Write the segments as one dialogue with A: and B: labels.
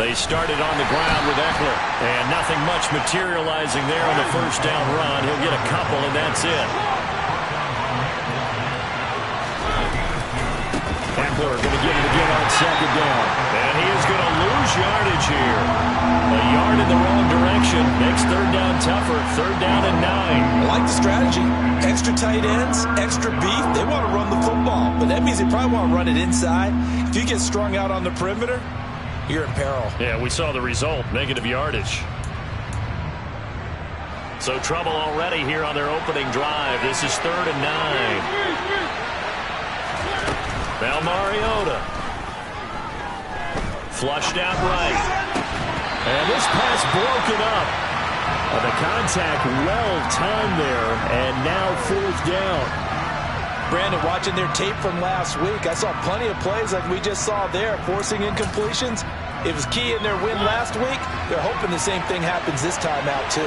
A: They started on the ground with Eckler, and nothing much materializing there on the first down run. He'll get a couple, and that's it. Eckler going to get it again on second down. And he is going to lose yardage here. A yard in the wrong direction. Makes third down tougher. Third down and 9.
B: I like the strategy. Extra tight ends, extra beef. They want to run the football, but that means they probably want to run it inside. If you get strung out on the perimeter, you're in peril.
A: Yeah, we saw the result. Negative yardage. So trouble already here on their opening drive. This is third and 9. Now Mariota. Flushed out right. And this pass broken up. The contact well timed there, and now fourth down.
B: Brandon, watching their tape from last week, I saw plenty of plays like we just saw there, forcing incompletions. It was key in their win last week. They're hoping the same thing happens this time out, too.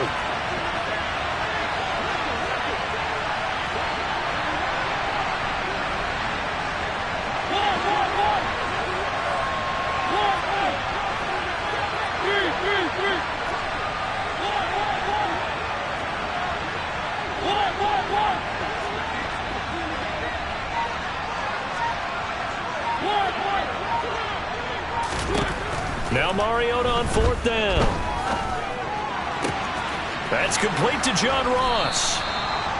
A: Now Mariota on fourth down. That's complete to John Ross.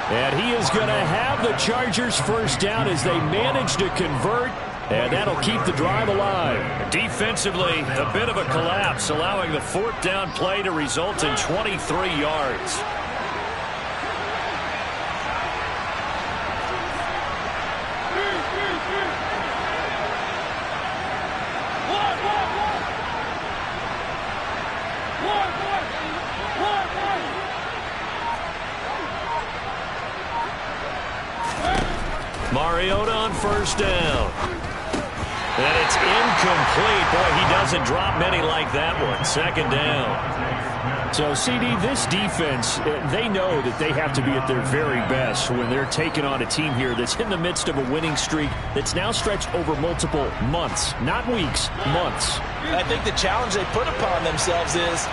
A: And he is going to have the Chargers first down as they manage to convert. And that'll keep the drive alive. Defensively, a bit of a collapse, allowing the fourth down play to result in 23 yards. Mariota on first down. And it's incomplete. Boy, he doesn't drop many like that one. Second down. So, CD, this defense, they know that they have to be at their very best when they're taking on a team here that's in the midst of a winning streak that's now stretched over multiple months. Not weeks, months.
B: I think the challenge they put upon themselves is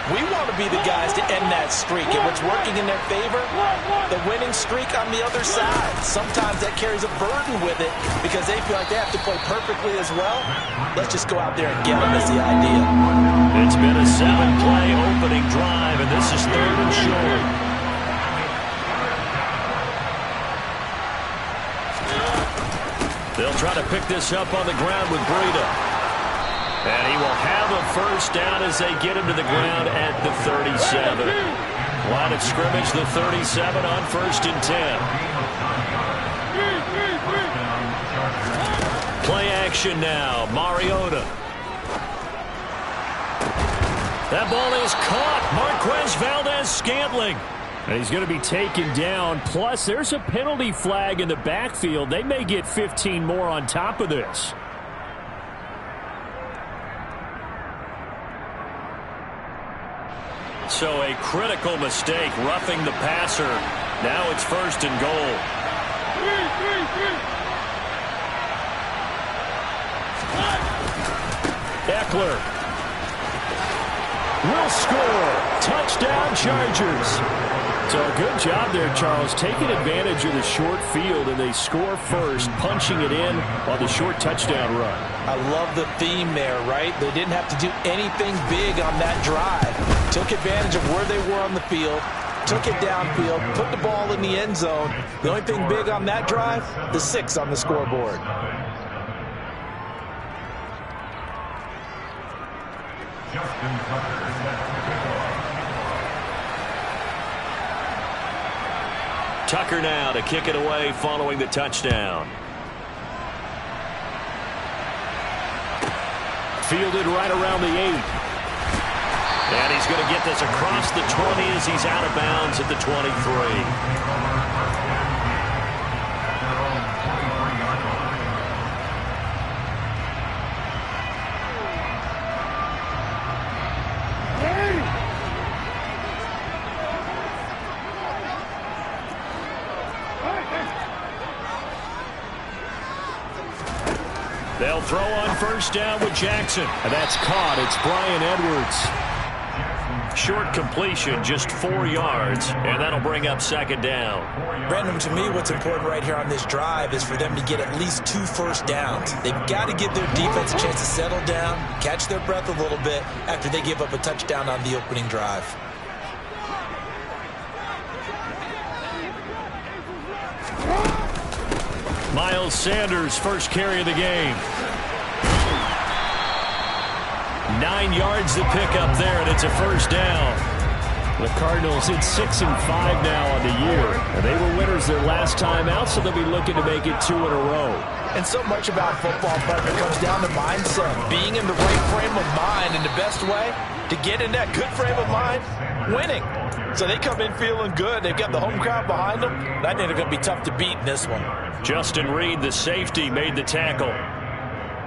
B: we want to be the guys to end that streak, and what's working in their favor, the winning streak on the other side. Sometimes that carries a burden with it because they feel like they have to play perfectly as well. Let's just go out there and get them is the idea.
A: It's been a 7-play opening drive, and this is third and short. They'll try to pick this up on the ground with Breida. And he will have a first down as they get him to the ground at the 37. Line of scrimmage, the 37 on first and 10. Play action now. Mariota. That ball is caught. Marquez Valdez-Scantling. And he's going to be taken down. Plus, there's a penalty flag in the backfield. They may get 15 more on top of this. So a critical mistake, roughing the passer. Now it's first and goal. Eckler will score. Touchdown, Chargers. So a good job there, Charles, taking advantage of the short field, and they score first, punching it in on the short touchdown run.
B: I love the theme there, right? They didn't have to do anything big on that drive. Took advantage of where they were on the field, took it downfield, put the ball in the end zone. The only thing big on that drive, the 6 on the scoreboard.
A: Tucker now to kick it away following the touchdown. Fielded right around the 8. And he's going to get this across the 20 as he's out of bounds at the 23. They'll throw on first down with Jackson. And that's caught. It's Bryan Edwards. Short completion, just 4 yards, and that'll bring up second down.
B: Brandon, to me, what's important right here on this drive is for them to get at least 2 first downs. They've got to give their defense a chance to settle down, catch their breath a little bit after they give up a touchdown on the opening drive.
A: Miles Sanders, first carry of the game. 9 yards to pick up there, and it's a first down. The Cardinals hit 6-5 now on the year. And they were winners their last time out, so they'll be looking to make it 2 in a row.
B: And so much about football, partner, comes down to mindset. Being in the right frame of mind, and the best way to get in that good frame of mind, winning. So they come in feeling good. They've got the home crowd behind them. I think they're going to be tough to beat in this one.
A: Justin Reed, the safety, made the tackle.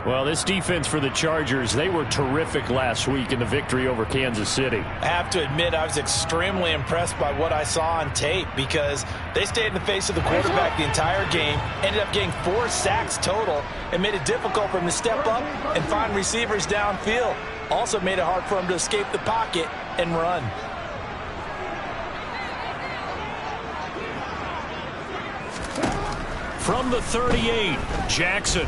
A: Well, this defense for the Chargers, they were terrific last week in the victory over Kansas City.
B: I have to admit, I was extremely impressed by what I saw on tape because they stayed in the face of the quarterback the entire game, ended up getting 4 sacks total, and made it difficult for him to step up and find receivers downfield. Also made it hard for him to escape the pocket and run.
A: From the 38, Jackson.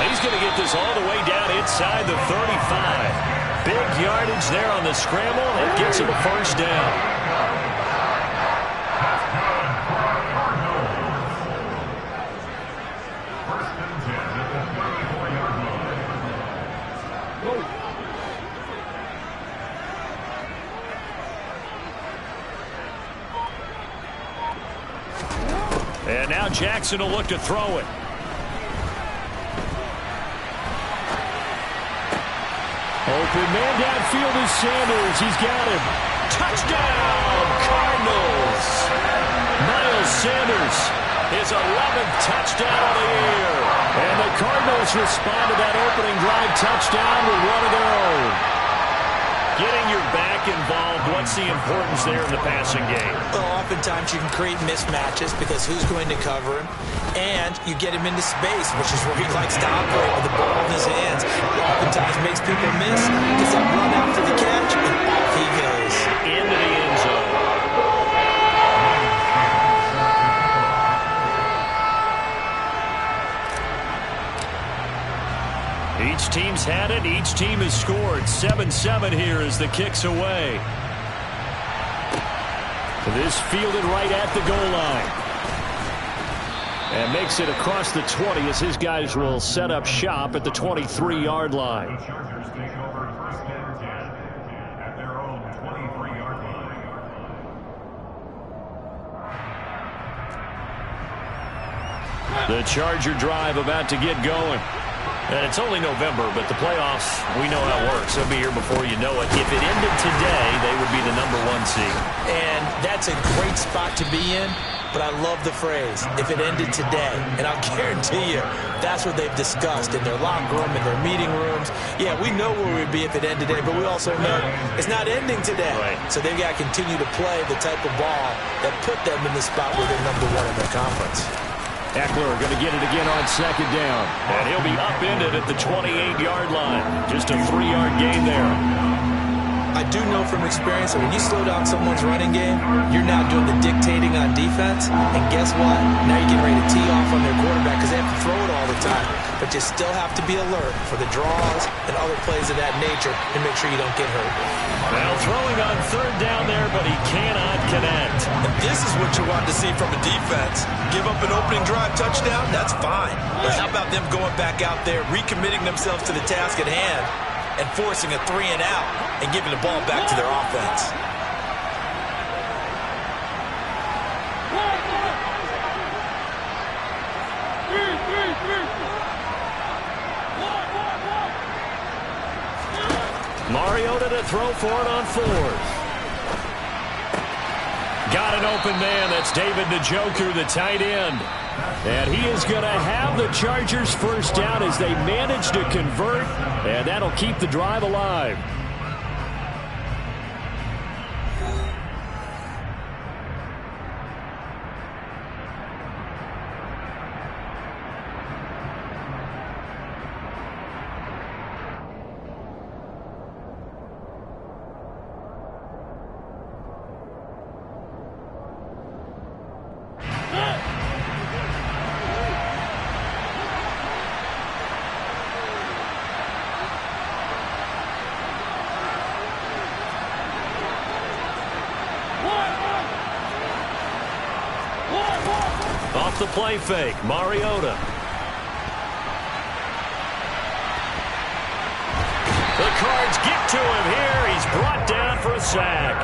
A: He's going to get this all the way down inside the 35. Big yardage there on the scramble. It gets him a first down. And now Jackson will look to throw it. Open man downfield is Sanders. He's got him. Touchdown, Cardinals. Miles Sanders, his 11th touchdown of the year. And the Cardinals respond to that opening drive touchdown with one of their own. Getting your back involved, what's the importance there in the passing game?
B: Well, oftentimes you can create mismatches because who's going to cover him? And you get him into space, which is where he likes to operate with the ball in his hands. Oftentimes makes people miss, gets that run after the catch, and off he goes.
A: Into the end zone. Each team's had it. Each team has scored. 7-7 here as the kick's away. This fielded right at the goal line. And makes it across the 20 as his guys will set up shop at the 23-yard line. The Charger drive about to get going. And it's only November, but the playoffs, we know how it works. They'll be here before you know it. If it ended today, they would be the #1 seed.
B: And that's a great spot to be in, but I love the phrase, if it ended today. And I'll guarantee you, that's what they've discussed in their locker room, in their meeting rooms. Yeah, we know where we'd be if it ended today, but we also know it's not ending today.
A: Right.
B: So they've got to continue to play the type of ball that put them in the spot where they're #1 in their conference.
A: Eckler going to get it again on second down. And he'll be upended at the 28-yard line. Just a 3-yard gain there.
B: I do know from experience that when you slow down someone's running game, you're now doing the dictating on defense. And guess what? Now you're getting ready to tee off on their quarterback because they have to throw it all the time. But you still have to be alert for the draws and other plays of that nature to make sure you don't get hurt.
A: Well, throwing on third down there, but he cannot connect.
B: And this is what you want to see from a defense. Give up an opening drive touchdown, that's fine. But how about them going back out there, recommitting themselves to the task at hand, and forcing a 3-and-out and giving the ball back to their offense?
A: Mariota to throw for it on fourth. Got an open man. That's David Njoku, the tight end. And he is going to have the Chargers first down as they manage to convert. And that'll keep the drive alive. the play fake. Mariota. The Cards get to him here. He's brought down for a sack.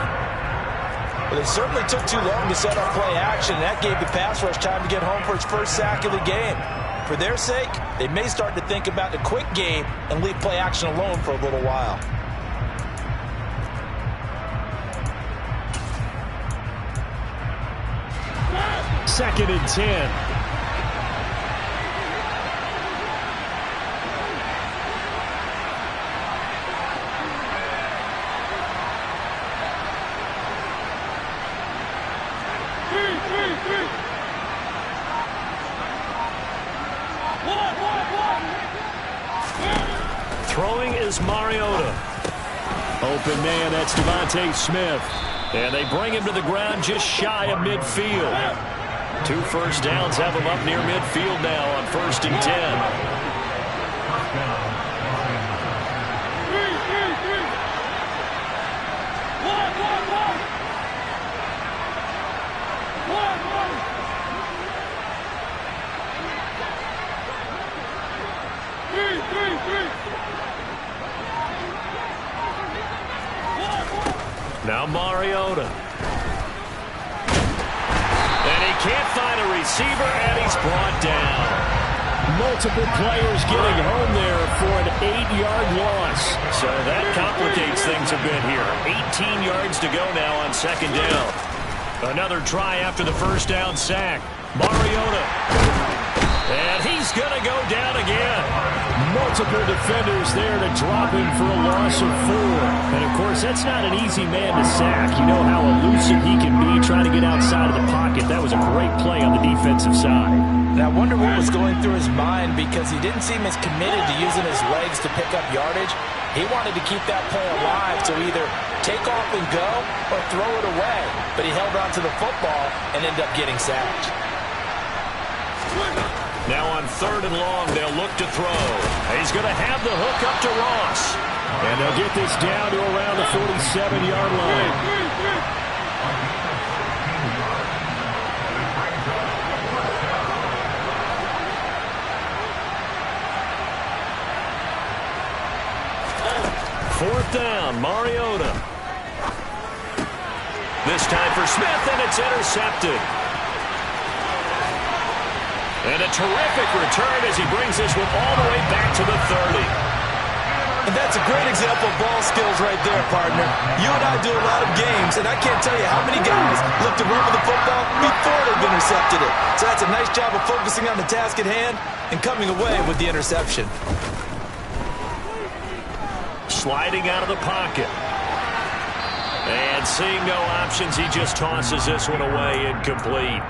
B: Well, they certainly took too long to set up play action. That gave the pass rush time to get home for its first sack of the game. For their sake, they may start to think about the quick game and leave play action alone for a little while.
A: Second and 10. Throwing is Mariota. Open man, that's Devontae Smith. And they bring him to the ground just shy of midfield. 2 first downs have him up near midfield now on 1st and 10. Now Mariota. And he can't find a receiver, and he's brought down. Multiple players getting home there for an 8-yard loss. So that complicates things a bit here. 18 yards to go now on 2nd down. Another try after the first down sack. Mariota. And he's going to go down again. Multiple defenders there to drop him for a loss of 4. And, of course, that's not an easy man to sack. You know how elusive he can be trying to get outside of the pocket. That was a great play on the defensive side.
B: And I wonder what was going through his mind, because he didn't seem as committed to using his legs to pick up yardage. He wanted to keep that play alive, so either take off and go or throw it away. But he held on to the football and ended up getting sacked.
A: Now on 3rd and long, they'll look to throw. He's going to have the hook up to Ross. And they'll get this down to around the 47-yard line. Fourth down, Mariota. This time for Smith, and it's intercepted. And a terrific return as he brings this one all the way back to the 30.
B: And that's a great example of ball skills right there, partner. You and I do a lot of games, and I can't tell you how many guys look to run with the football before they've intercepted it. So that's a nice job of focusing on the task at hand and coming away with the interception.
A: Sliding out of the pocket. And seeing no options, he just tosses this one away, incomplete.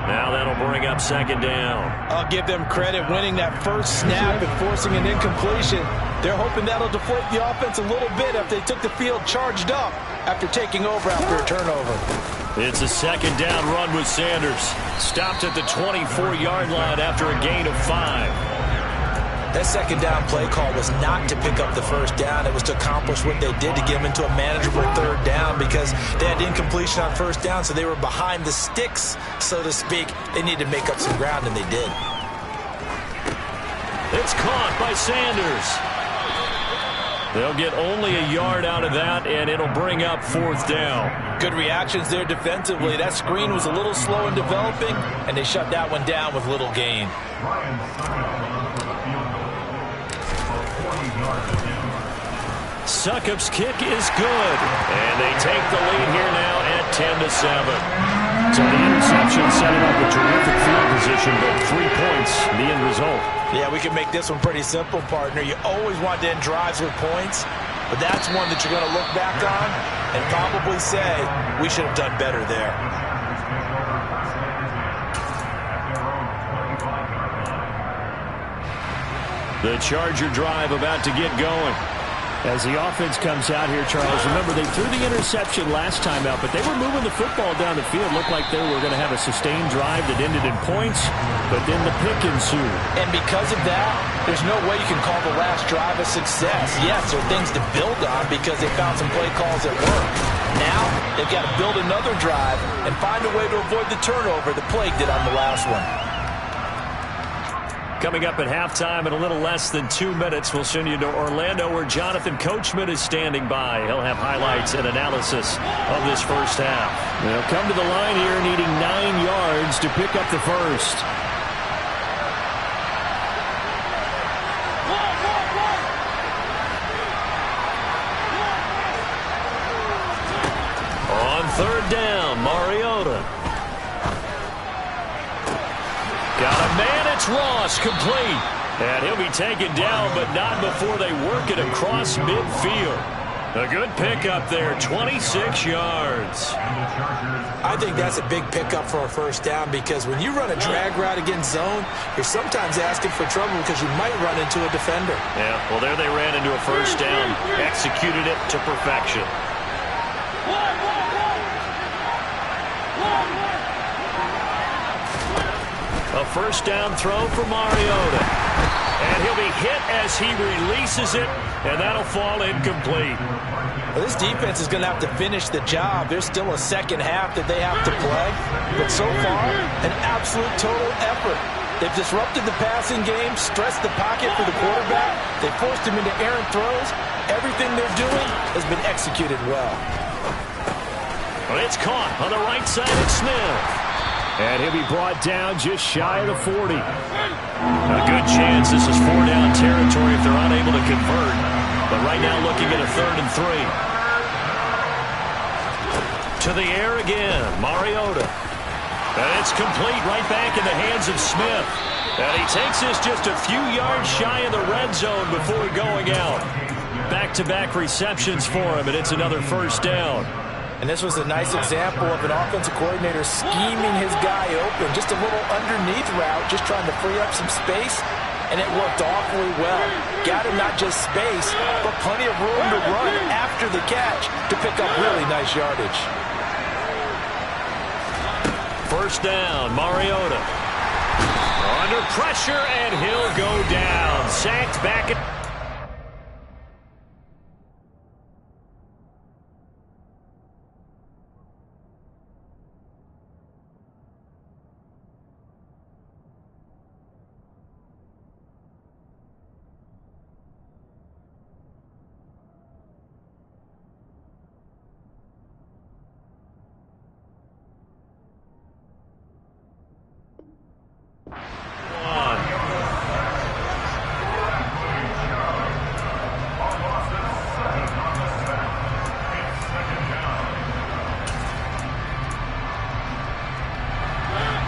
A: Now that'll bring up 2nd down.
B: I'll give them credit winning that first snap and forcing an incompletion. They're hoping that'll deflate the offense a little bit if they took the field charged up after taking over after a turnover.
A: It's a 2nd down run with Sanders. Stopped at the 24-yard line after a gain of 5.
B: That 2nd down play call was not to pick up the first down. It was to accomplish what they did, to get them into a manageable 3rd down, because they had incompletion on 1st down, so they were behind the sticks, so to speak. They needed to make up some ground, and they did.
A: It's caught by Sanders. They'll get only a yard out of that, and it'll bring up 4th down.
B: Good reactions there defensively. That screen was a little slow in developing, and they shut that one down with little gain.
A: Succop's kick is good, and they take the lead here now at 10-7. So the interception set it up with terrific field position, but 3 points, the end result.
B: Yeah, we can make this one pretty simple, partner. You always want to end drives with points, but that's one that you're going to look back on and probably say, we should have done better there.
A: The Charger drive about to get going. As the offense comes out here, Charles, remember they threw the interception last time out, but they were moving the football down the field. Looked like they were going to have a sustained drive that ended in points, but then the pick ensued.
B: And because of that, there's no way you can call the last drive a success. Yes, there are things to build on because they found some play calls that work. Now they've got to build another drive and find a way to avoid the turnover that plagued it on the last one.
A: Coming up at halftime in a little less than 2 minutes, we'll send you to Orlando where Jonathan Coachman is standing by. He'll have highlights and analysis of this first half.
C: They'll come to the line here needing 9 yards to pick up the first.
A: On third down, Mariota. Got a man, it's Ross, complete. And he'll be taken down, but not before they work it across midfield. A good pickup there, 26 yards.
B: I think that's a big pickup for a first down because when you run a drag route against zone, you're sometimes asking for trouble because you might run into a defender.
A: Yeah, well, there they ran into a first down, executed it to perfection. A first down throw for Mariota. And he'll be hit as he releases it, and that'll fall incomplete.
B: Well, this defense is going to have to finish the job. There's still a second half that they have to play. But so far, an absolute total effort. They've disrupted the passing game, stressed the pocket for the quarterback. They forced him into errant throws. Everything they're doing has been executed well.
A: Well, it's caught on the right side of Smith.
C: And he'll be brought down just shy of the 40.
A: A good chance this is 4-down territory if they're unable to convert. But right now looking at a 3rd and 3. To the air again, Mariota. And it's complete right back in the hands of Smith. And he takes this just a few yards shy of the red zone before going out. Back-to-back receptions for him, and it's another first down.
B: And this was a nice example of an offensive coordinator scheming his guy open. Just a little underneath route, just trying to free up some space, and it worked awfully well. Got him not just space, but plenty of room to run after the catch to pick up really nice yardage.
A: First down, Mariota. Under pressure, and he'll go down. Sacked back at...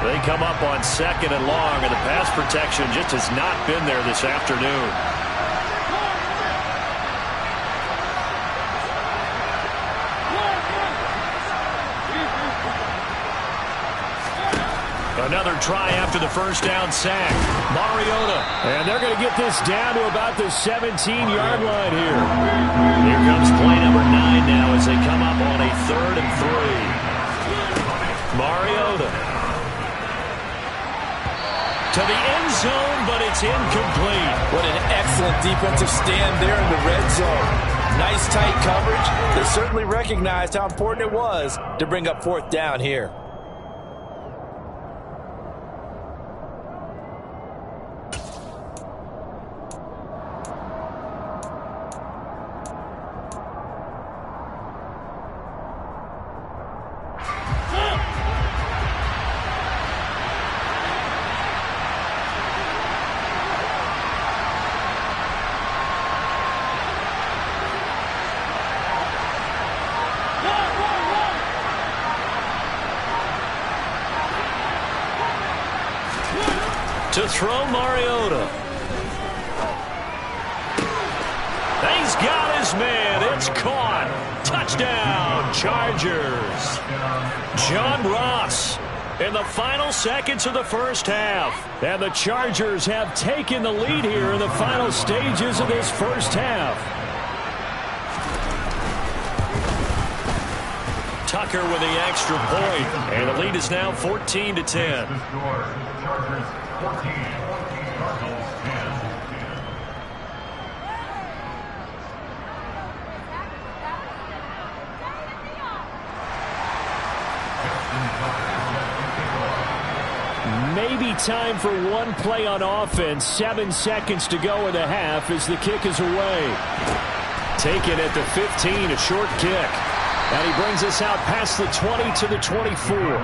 A: They come up on 2nd and long, and the pass protection just has not been there this afternoon. Another try after the first down sack. Mariota.
C: And they're going to get this down to about the 17-yard line here.
A: Here comes play number 9 now as they come up on a 3rd and 3. Mariota. To the end zone, but it's incomplete.
B: What an excellent defensive stand there in the red zone. Nice tight coverage. They certainly recognized how important it was to bring up 4th down here.
A: To throw Mariota. He's got his man. It's caught. Touchdown, Chargers. John Ross in the final seconds of the first half.
C: And the Chargers have taken the lead here in the final stages of this first half.
A: Tucker with the extra point. And the lead is now 14-10.
C: time for one play on offense. 7 seconds to go in the half as the kick is away. Taken at the 15, a short kick. And he brings us out past the 20 to the 24.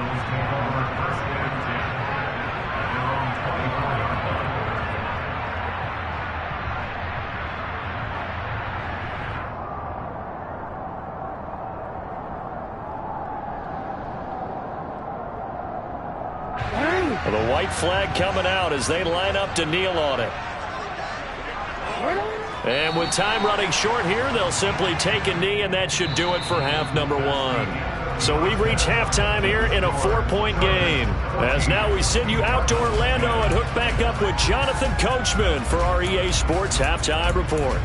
A: The white flag coming out as they line up to kneel on it. And with time running short here, they'll simply take a knee, and that should do it for half number one. So we've reached halftime here in a 4-point game. As now we send you out to Orlando and hook back up with Jonathan Coachman for our EA Sports Halftime Report.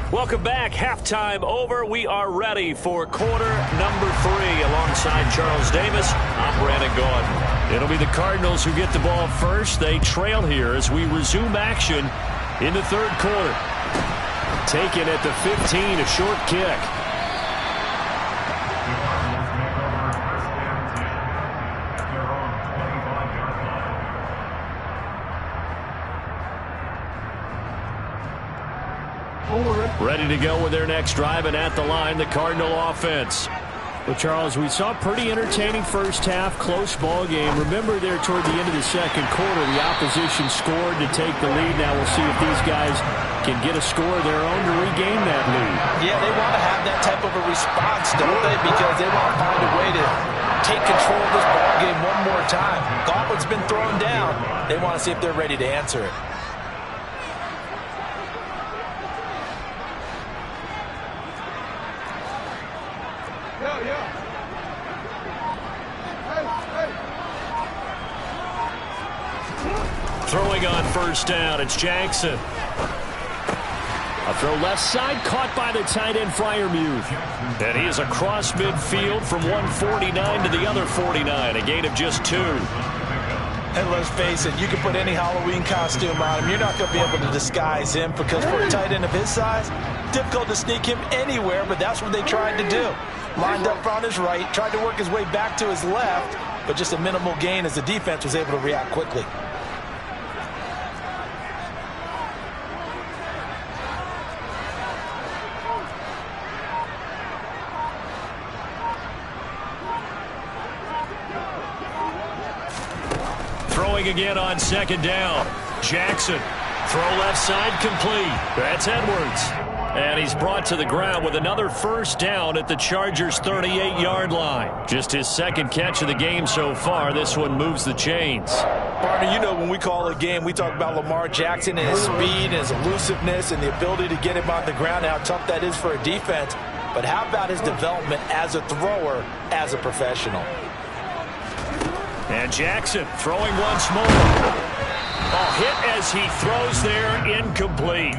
A: Welcome back. Halftime over. We are ready for quarter number 3 alongside Charles Davis. I'm Brandon Gaudin. It'll be the Cardinals who get the ball first. They trail here as we resume action in the third quarter. Taken at the 15, a short kick. Ready to go with their next drive, and at the line, the Cardinal offense.
C: Well, Charles, we saw a pretty entertaining first half, close ball game. Remember there toward the end of the second quarter, the opposition scored to take the lead. Now we'll see if these guys can get a score of their own to regain that lead.
B: Yeah, they want to have that type of a response, don't they? Because they want to find a way to take control of this ball game one more time. Gauntlet's been thrown down. They want to see if they're ready to answer it.
A: Throwing on first down, it's Jackson.
C: A throw left side, caught by the tight end, Freiermuth.
A: And he is across midfield from 149 to the other 49, a gain of just 2.
B: And let's face it, you can put any Halloween costume on him. You're not going to be able to disguise him because for a tight end of his size, difficult to sneak him anywhere, but that's what they tried to do. Lined up on his right, tried to work his way back to his left, but just a minimal gain as the defense was able to react quickly.
A: Throwing again on second down. Jackson. Throw left side complete. That's Edwards. And he's brought to the ground with another first down at the Chargers' 38-yard line. Just his second catch of the game so far. This one moves the chains.
B: Partner, you know when we call a game, we talk about Lamar Jackson and his speed and his elusiveness and the ability to get him on the ground, how tough that is for a defense. But how about his development as a thrower, as a professional?
A: And Jackson throwing once more. A hit as he throws there, incomplete.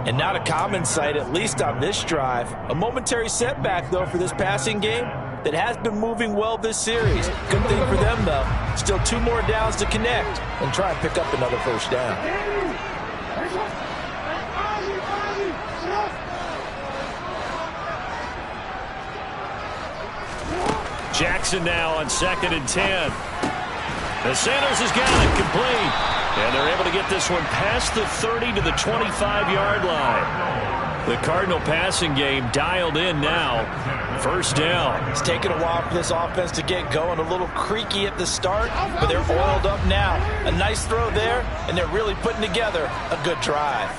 B: And not a common sight, at least on this drive. A momentary setback, though, for this passing game that has been moving well this series. Good thing for them, though. Still 2 more downs to connect and try and pick up another first down.
A: Jackson now on 2nd and 10. The Sanders has got it complete. And they're able to get this one past the 30 to the 25-yard line. The Cardinal passing game dialed in now. First down.
B: It's taken a while for this offense to get going. A little creaky at the start, but they're oiled up now. A nice throw there, and they're really putting together a good drive.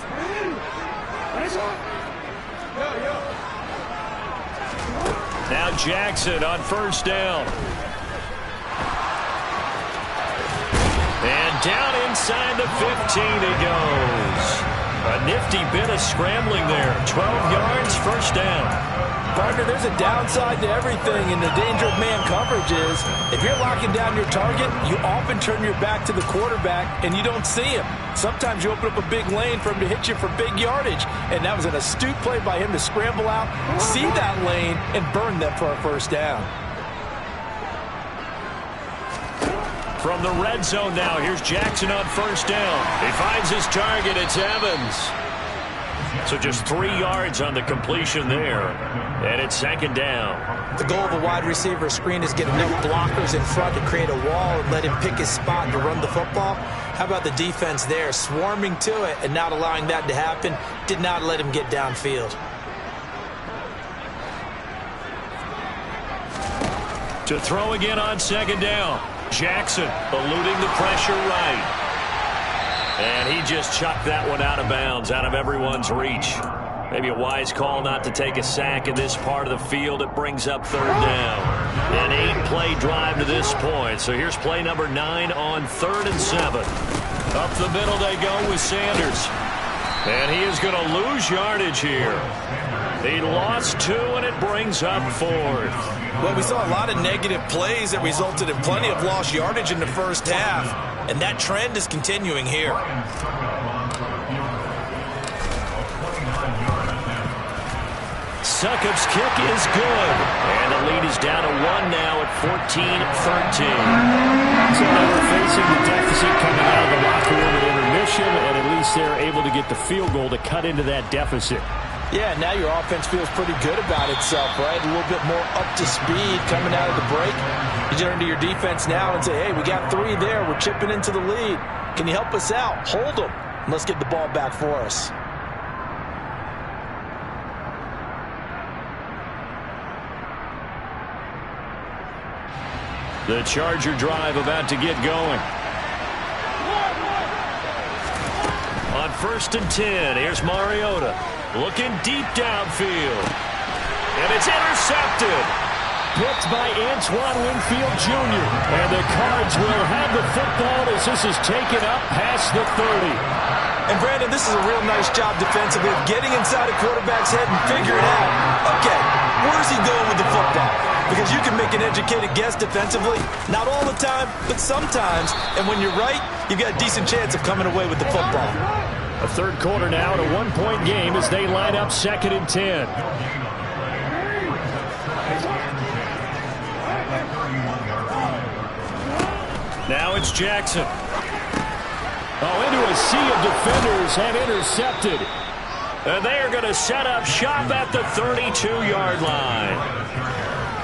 A: Now Jackson on first down. And down inside the 15 he goes. A nifty bit of scrambling there. 12 yards, first down.
B: Partner, there's a downside to everything, and the danger of man coverage is if you're locking down your target, you often turn your back to the quarterback and you don't see him. Sometimes you open up a big lane for him to hit you for big yardage, and that was an astute play by him to scramble out, see that lane, and burn them for a first down.
A: From the red zone now, here's Jackson on first down. He finds his target. It's Evans. So just 3 yards on the completion there. And it's second down.
B: The goal of a wide receiver screen is get enough blockers in front to create a wall and let him pick his spot to run the football. How about the defense there, swarming to it and not allowing that to happen? Did not let him get downfield.
A: To throw again on second down. Jackson eluding the pressure right. And he just chucked that one out of bounds, out of everyone's reach. Maybe a wise call not to take a sack in this part of the field. It brings up third down. An 8-play drive to this point. So here's play number 9 on 3rd and 7. Up the middle they go with Sanders. And he is going to lose yardage here. He lost 2, and it brings up 4th.
B: Well, we saw a lot of negative plays that resulted in plenty of lost yardage in the first half, and that trend is continuing here.
A: Succop's kick is good, and the lead is down to 1 now at 14-13.
C: So now we're facing the deficit coming out of the locker room at intermission, and at least they're able to get the field goal to cut into that deficit.
B: Yeah, now your offense feels pretty good about itself, right? A little bit more up to speed coming out of the break. You turn to your defense now and say, hey, we got 3 there. We're chipping into the lead. Can you help us out? Hold them. And let's get the ball back for us.
A: The Charger drive about to get going. On 1st and 10, here's Mariota. Looking deep downfield. And it's intercepted.
C: Picked by Antoine Winfield Jr. And the Cards will have the football as this is taken up past the 30.
B: And, Brandon, this is a real nice job defensively of getting inside a quarterback's head and figuring out, okay, where's he going with the football? Because you can make an educated guess defensively. Not all the time, but sometimes. And when you're right, you've got a decent chance of coming away with the football.
C: A 3rd quarter now and a 1-point game as they line up 2nd and 10.
A: Now it's Jackson.
C: Oh, into a sea of defenders and intercepted.
A: And they are going to set up shop at the 32-yard line.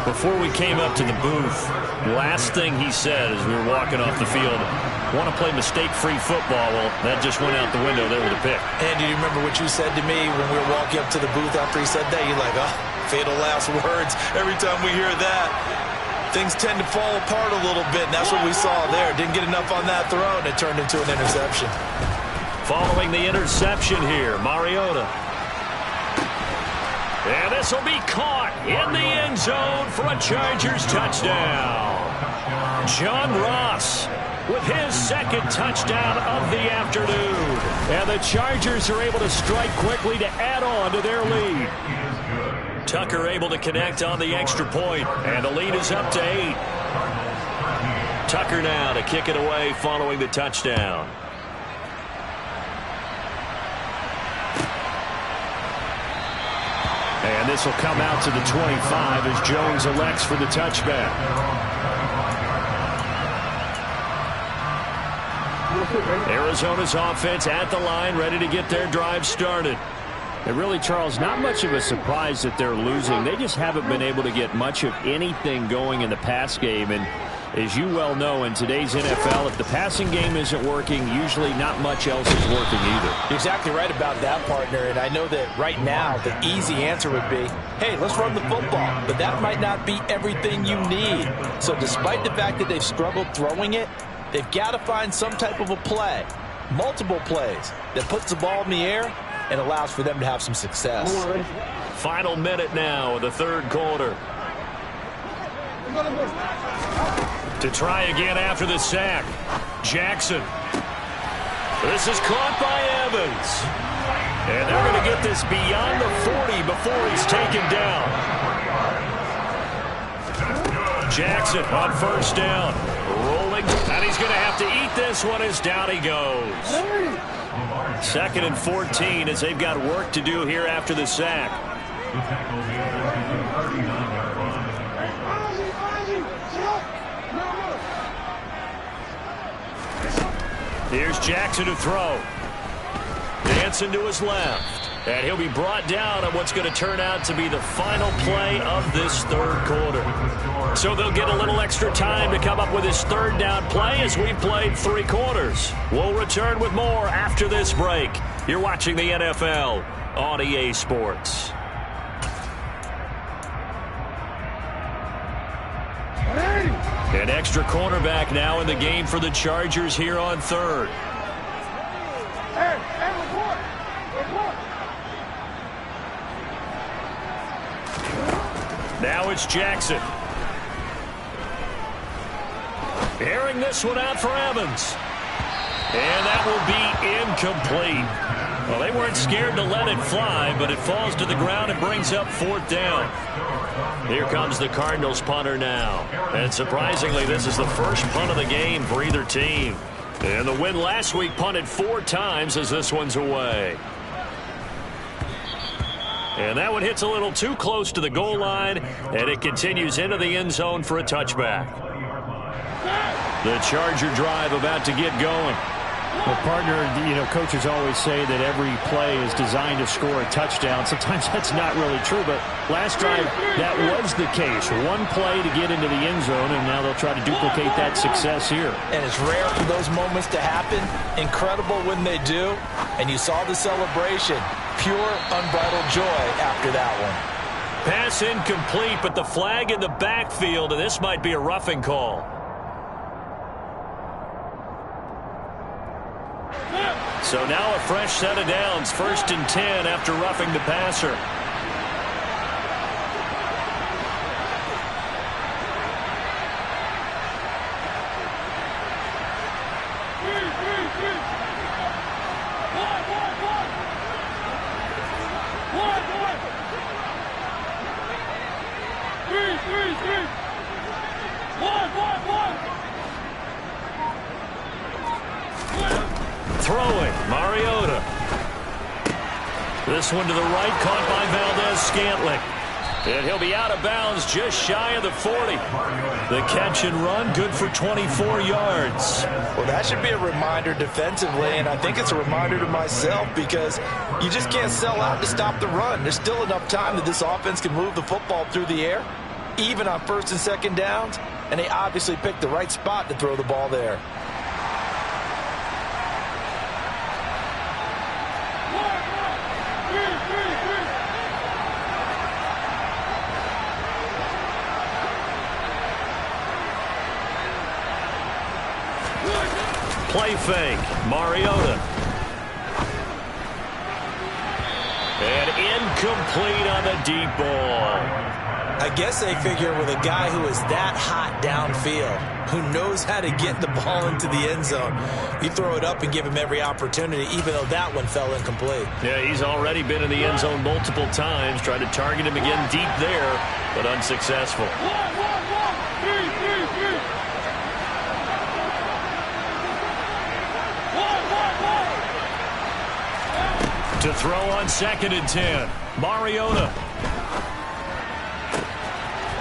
A: Before we came up to the booth, last thing he said as we were walking off the field, want to play mistake-free football. Well, that just went out the window there with a pick.
B: And do you remember what you said to me when we were walking up to the booth after he said that? You're like, oh, fatal last words. Every time we hear that, things tend to fall apart a little bit, and that's what we saw there. Didn't get enough on that throw, and it turned into an interception.
A: Following the interception here, Mariota. And this will be caught in the end zone for a Chargers touchdown. John Ross with his 2nd touchdown of the afternoon.
C: And the Chargers are able to strike quickly to add on to their lead.
A: Tucker able to connect on the extra point, and the lead is up to 8. Tucker now to kick it away following the touchdown.
C: And this will come out to the 25 as Jones elects for the touchback.
A: Arizona's offense at the line, ready to get their drive started.
C: And really, Charles, not much of a surprise that they're losing. They just haven't been able to get much of anything going in the pass game. And as you well know, in today's NFL, if the passing game isn't working, usually not much else is working either.
B: You're exactly right about that, partner. And I know that right now the easy answer would be, hey, let's run the football. But that might not be everything you need. So despite the fact that they've struggled throwing it, they've got to find some type of a play, multiple plays, that puts the ball in the air and allows for them to have some success.
A: Final minute now of the 3rd quarter. To try again after the sack. Jackson. This is caught by Evans. And they're going to get this beyond the 40 before he's taken down. Jackson on 1st down. Rolling. And he's going to have to eat this one as down he goes. 2nd and 14 as they've got work to do here after the sack. Here's Jackson to throw. Dancing to his left. And he'll be brought down on what's going to turn out to be the final play of this third quarter. So they'll get a little extra time to come up with his third down play as we've played 3 quarters. We'll return with more after this break. You're watching the NFL on EA Sports. An extra cornerback now in the game for the Chargers here on third. Now it's Jackson. Airing this one out for Evans. And that will be incomplete. Well, they weren't scared to let it fly, but it falls to the ground and brings up 4th down. Here comes the Cardinals punter now. And surprisingly, this is the first punt of the game for either team. And the win last week punted 4 times as this one's away. And that one hits a little too close to the goal line, and it continues into the end zone for a touchback. The Charger drive about to get going.
C: Well, partner, coaches always say that every play is designed to score a touchdown. Sometimes that's not really true, but last drive, that was the case. One play to get into the end zone, and now they'll try to duplicate that success here. And
B: it's rare for those moments to happen. Incredible when they do. And you saw the celebration. Pure, unbridled joy after that one.
A: Pass incomplete, but the flag in the backfield, and this might be a roughing call. So now a fresh set of downs, 1st and 10 after roughing the passer. Throwing, Mariota. This one to the right, caught by Valdez-Scantling. And he'll be out of bounds just shy of the 40. The catch and run, good for 24 yards.
B: Well, that should be a reminder defensively, and I think it's a reminder to myself because you just can't sell out to stop the run. There's still enough time that this offense can move the football through the air, even on 1st and 2nd downs, and they obviously picked the right spot to throw the ball there.
A: Play fake, Mariota. And incomplete on the deep ball.
B: I guess they figure with a guy who is that hot downfield, who knows how to get the ball into the end zone, you throw it up and give him every opportunity, even though that one fell incomplete.
A: Yeah, he's already been in the end zone multiple times, tried to target him again deep there, but unsuccessful. To throw on 2nd and 10, Mariota.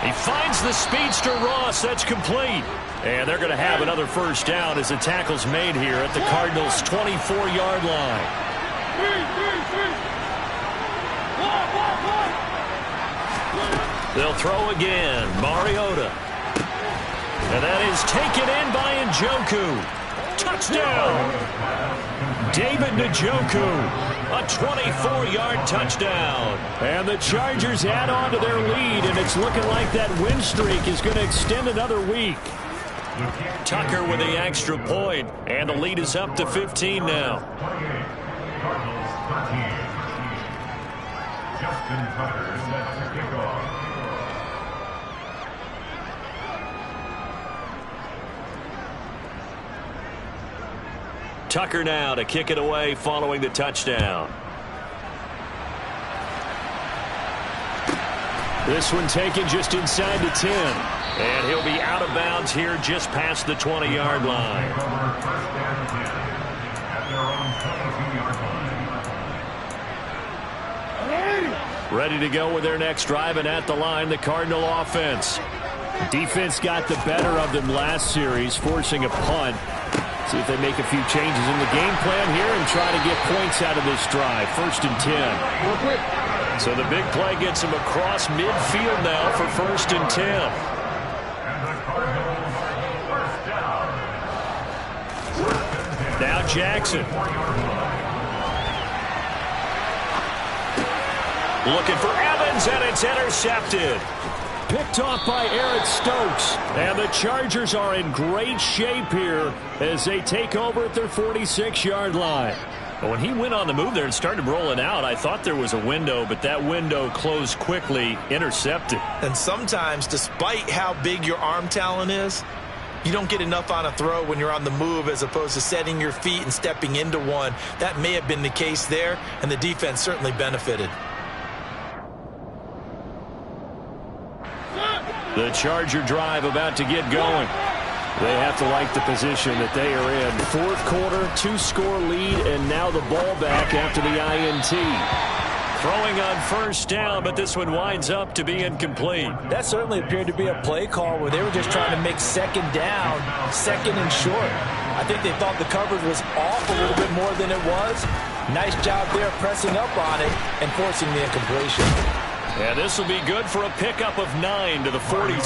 A: He finds the speedster Ross. That's complete. And they're going to have another 1st down as the tackle's made here at the Cardinals' 24-yard line. They'll throw again, Mariota. And that is taken in by Njoku. Touchdown! David Njoku. A 24-yard touchdown. And the Chargers add on to their lead, and it's looking like that win streak is going to extend another week. Tucker with the extra point, and the lead is up to 15 now. Justin Tucker sets the kickoff. Tucker now to kick it away following the touchdown. This one taken just inside the 10. And he'll be out of bounds here just past the 20-yard line. Ready to go with their next drive, and at the line, the Cardinal offense. Defense got the better of them last series, forcing a punt.
C: See if they make a few changes in the game plan here and try to get points out of this drive. 1st and 10.
A: So the big play gets him across midfield now for 1st and 10. Now Jackson. Looking for Evans, and it's intercepted.
C: Picked off by Eric Stokes. And the Chargers are in great shape here as they take over at their 46-yard line.
A: When he went on the move there and started rolling out, I thought there was a window, but that window closed quickly, intercepted.
B: And sometimes, despite how big your arm talent is, you don't get enough on a throw when you're on the move as opposed to setting your feet and stepping into one. That may have been the case there, and the defense certainly benefited.
C: The Charger drive about to get going. They have to like the position that they are in. 4th quarter, 2-score lead, and now the ball back after the INT.
A: Throwing on 1st down, but this one winds up to be incomplete.
B: That certainly appeared to be a play call where they were just trying to make 2nd down, 2nd and short. I think they thought the coverage was off a little bit more than it was. Nice job there pressing up on it and forcing the incompletion.
A: And this will be good for a pickup of 9 to the 46.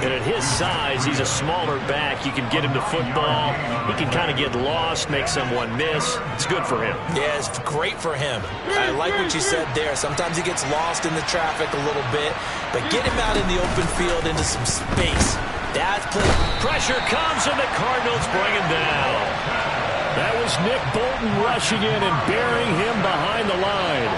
A: And at his size, he's a smaller back. You can get him to football. He can kind of get lost, make someone miss. It's good for him.
B: Yeah, it's great for him. I like what you said there. Sometimes he gets lost in the traffic a little bit, but get him out in the open field into some space. That's play.
A: Pressure comes, and the Cardinals bring him down.
C: That was Nick Bolton rushing in and burying him behind the line.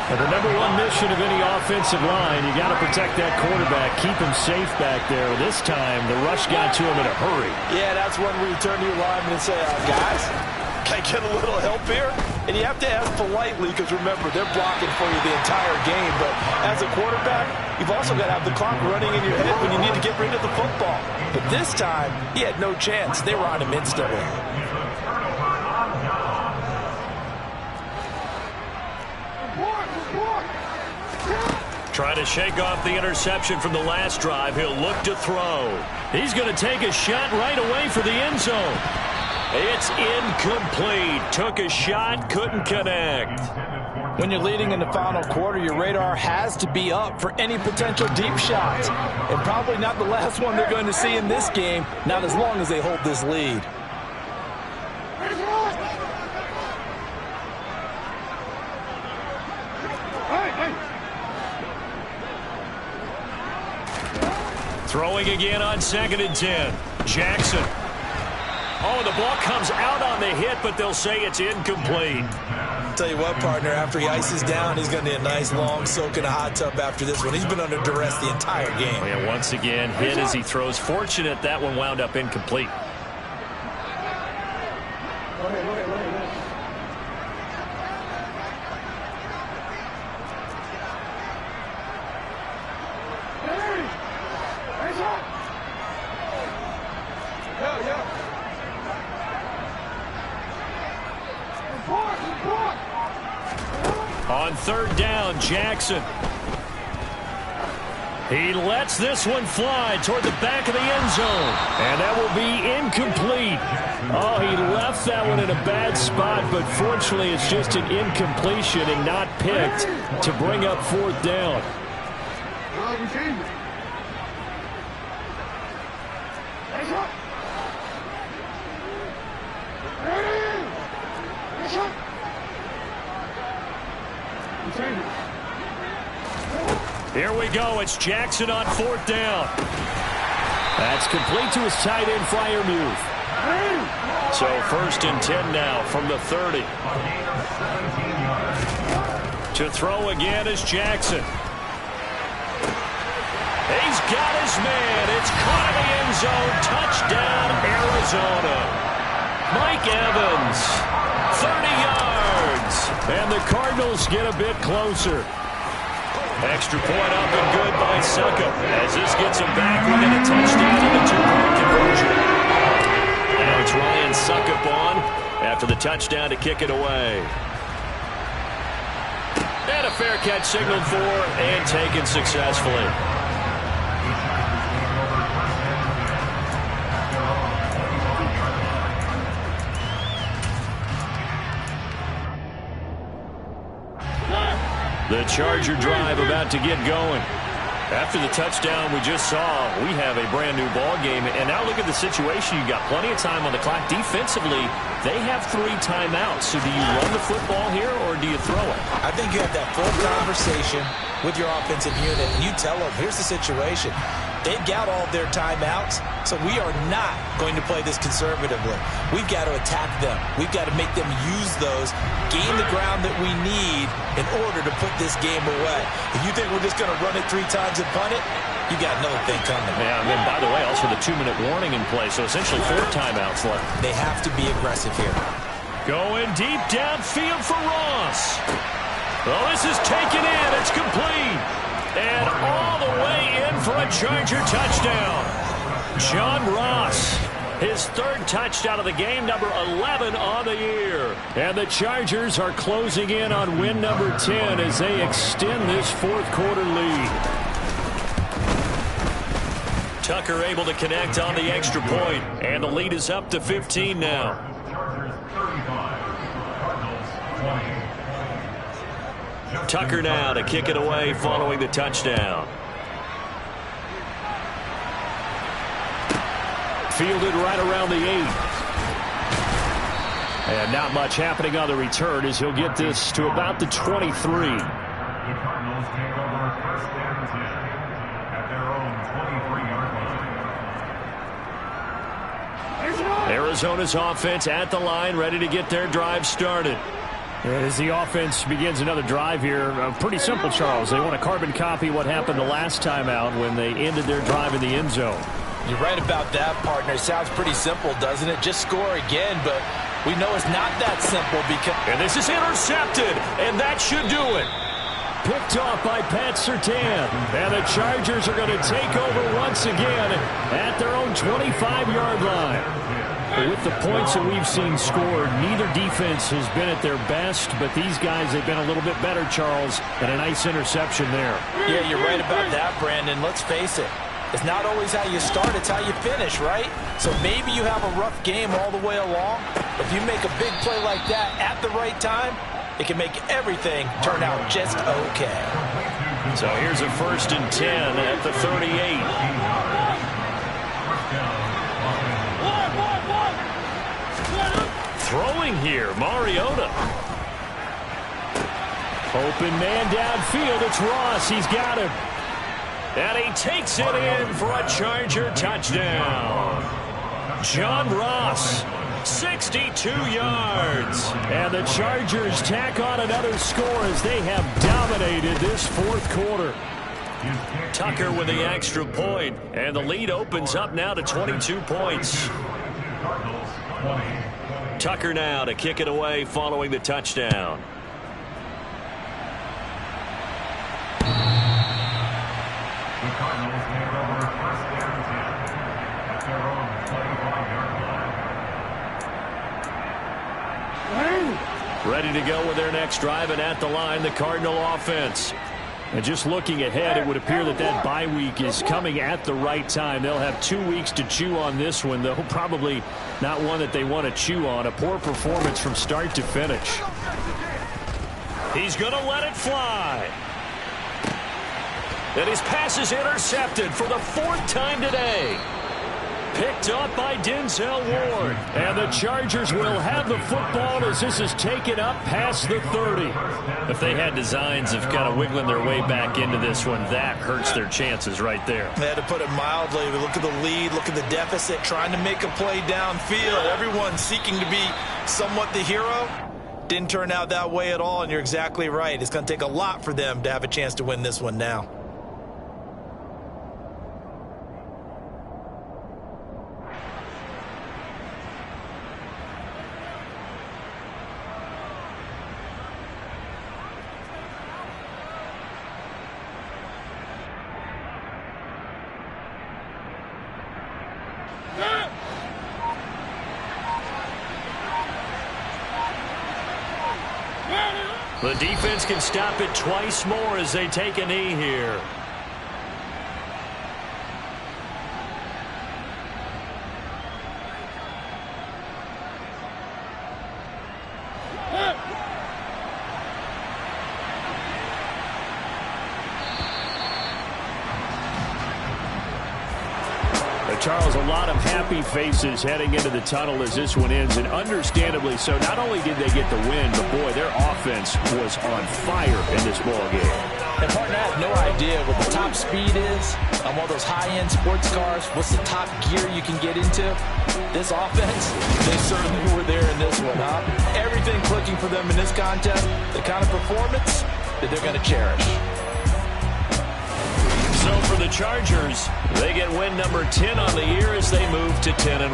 C: And the number one mission of any offensive line, you got to protect that quarterback, keep him safe back there. This time, the rush got to him in a hurry.
B: Yeah, that's when we turn to your lineman and say, guys, can I get a little help here? And you have to ask politely because, remember, they're blocking for you the entire game. But as a quarterback, you've also got to have the clock running in your head when you need to get rid of the football. But this time, he had no chance. They were on him instantly.
A: Trying to shake off the interception from the last drive. He'll look to throw.
C: He's going to take a shot right away for the end zone.
A: It's incomplete. Took a shot, couldn't connect.
B: When you're leading in the final quarter, your radar has to be up for any potential deep shots. And probably not the last one they're going to see in this game, not as long as they hold this lead.
A: Throwing again on 2nd and 10. Jackson. Oh, the ball comes out on the hit, but they'll say it's incomplete.
B: Tell you what, partner, after he ices down, he's going to need a nice long soak in a hot tub after this one. He's been under duress the entire game.
A: Oh, yeah, once again, hit as he throws. Fortunate that one wound up incomplete. On 3rd down, Jackson. He lets this one fly toward the back of the end zone.
C: And that will be incomplete. Oh, he left that one in a bad spot, but fortunately it's just an incompletion and not picked to bring up 4th down.
A: Here we go. It's Jackson on 4th down.
C: That's complete to his tight end, Freiermuth.
A: So 1st and 10 now from the 30. To throw again is Jackson. He's got his man. It's caught in the end zone. Touchdown, Arizona. Mike Evans, 30 yards.
C: And the Cardinals get a bit closer.
A: Extra point up and good by Suckup as this gets him back within a touchdown and a 2-point conversion. Now it's Ryan Suckup on after the touchdown to kick it away. And a fair catch signaled for and taken successfully. The Charger drive about to get going. After the touchdown we just saw, we have a brand new ball game. And now look at the situation. You've got plenty of time on the clock. Defensively, they have 3 timeouts. So do you run the football here or do you throw it?
B: I think you have that full conversation with your offensive unit, and you tell them, here's the situation. They've got all their timeouts, so we are not going to play this conservatively. We've got to attack them. We've got to make them use those, gain the ground that we need in order to put this game away. If you think we're just going to run it 3 times and punt it, you got another thing coming.
A: Yeah, and then, by the way, also the 2-minute warning in play, so essentially 4 timeouts left.
B: They have to be aggressive here.
A: Going deep downfield for Ross. Well, this is taken in. It's complete. And all the way in for a Charger touchdown. John Ross, his 3rd touchdown of the game, number 11 on the year. And the Chargers are closing in on win number 10 as they extend this 4th quarter lead. Tucker able to connect on the extra point, and the lead is up to 15 now. Tucker now to kick it away following the touchdown. Fielded right around the 8. And not much happening on the return as he'll get this to about the 23.
D: The Cardinals take over 1st and 10 at their own 23-yard line.
A: Arizona's offense at the line, ready to get their drive started.
C: As the offense begins another drive here, pretty simple, Charles. They want to carbon copy what happened the last time out when they ended their drive in the end zone.
B: You're right about that, partner. It sounds pretty simple, doesn't it? Just score again, but we know it's not that simple because...
A: And this is intercepted, and that should do it.
C: Picked off by Pat Surtain. And the Chargers are going to take over once again at their own 25-yard line. With the points that we've seen scored, neither defense has been at their best, but these guys have been a little bit better, Charles, and a nice interception there.
B: Yeah, you're right about that, Brandon. Let's face it. It's not always how you start, it's how you finish, right? So maybe you have a rough game all the way along. If you make a big play like that at the right time, it can make everything turn out just okay.
A: So here's a 1st and 10 at the 38. Throwing here, Mariota.
C: Open man downfield. It's Ross. He's got him.
A: And he takes it in for a Charger touchdown. John Ross, 62 yards.
C: And the Chargers tack on another score as they have dominated this 4th quarter.
A: Tucker with the extra point, and the lead opens up now to 22 points. Tucker now to kick it away following the touchdown.
D: The Cardinals take over 1st and 10 at their own 25-yard line.
A: Ready to go with their next drive, and at the line, the Cardinal offense.
C: And just looking ahead, it would appear that that bye week is coming at the right time. They'll have 2 weeks to chew on this one, though probably not one that they want to chew on. A poor performance from start to finish.
A: He's going to let it fly. And his pass is intercepted for the 4th time today. Picked up by Denzel Ward.
C: And the Chargers will have the football as this is taken up past the 30.
A: If they had designs of kind of wiggling their way back into this one, that hurts their chances right there.
B: They had to put it mildly. Look at the lead, look at the deficit, trying to make a play downfield. Everyone seeking to be somewhat the hero. Didn't turn out that way at all, and you're exactly right. It's going to take a lot for them to have a chance to win this one now.
A: The defense can stop it twice more as they take a knee here.
C: Charles, a lot of happy faces heading into the tunnel as this one ends, and understandably so. Not only did they get the win, but, boy, their offense was on fire in this ballgame.
B: And, partner, I have no idea what the top speed is on one of those high-end sports cars. What's the top gear you can get into? This offense, they certainly were there in this one, huh? Everything clicking for them in this contest, the kind of performance that they're going to cherish.
A: So for the Chargers, they get win number 10 on the year as they move to 10-1.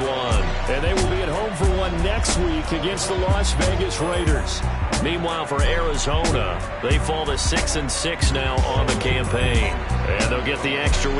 C: And they will be at home for one next week against the Las Vegas Raiders.
A: Meanwhile, for Arizona, they fall to 6-6 now on the campaign. And they'll get the extra week.